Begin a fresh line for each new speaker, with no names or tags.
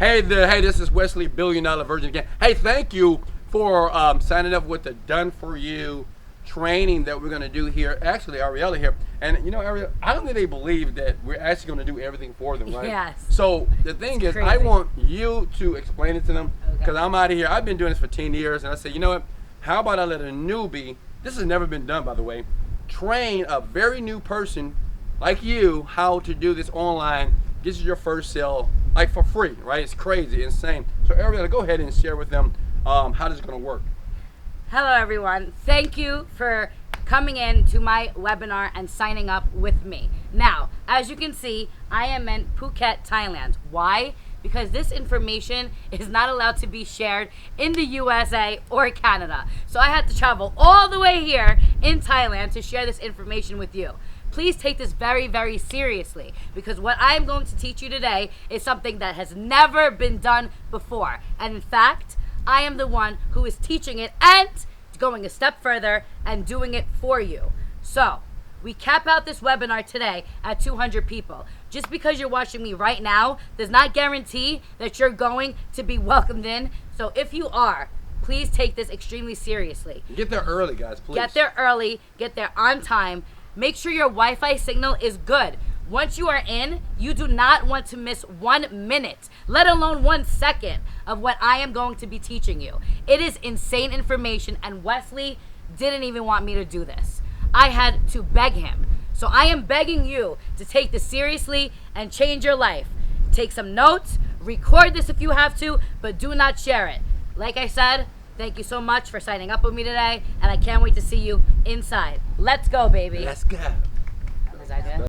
Hey, this is Wesley, $1 billion Virgin again. Hey, thank you for signing up with the Done For You training that we're going to do here. Actually, Ariella here. And you know, Ariella, I don't think they believe that we're actually going to do everything for them, right?
Yes.
So the thing is,
crazy.
I want you to explain it to them because
Okay.
I'm out of here. I've been doing this for 10 years, and I say, you know what? How about I let a newbie, this has never been done, by the way, train a very new person like you how to do this online. This is your first sale, like for free, right? It's crazy, insane. So Ariella, go ahead and share with them how this is going to work.
Hello, everyone. Thank you for coming in to my webinar and signing up with me. Now, as you can see, I am in Phuket, Thailand. Why? Because this information is not allowed to be shared in the USA or Canada. So I had to travel all the way here in Thailand to share this information with you. Please take this very, very seriously because what I'm going to teach you today is something that has never been done before. And in fact, I am the one who is teaching it and going a step further and doing it for you. So we cap out this webinar today at 200 people. Just because you're watching me right now does not guarantee that you're going to be welcomed in. So if you are, please take this extremely seriously.
Get there early, guys, please.
Get there early, get there on time. Make sure your Wi-Fi signal is good. Once you are in, you do not want to miss 1 minute, let alone 1 second of what I am going to be teaching you. It is insane information, and Wesley didn't even want me to do this. I had to beg him. So I am begging you to take this seriously and change your life. Take some notes, record this if you have to, but do not share it. Like I said, thank you so much for signing up with me today, and I can't wait to see you inside. Let's go, baby.
Let's go.
Was that good?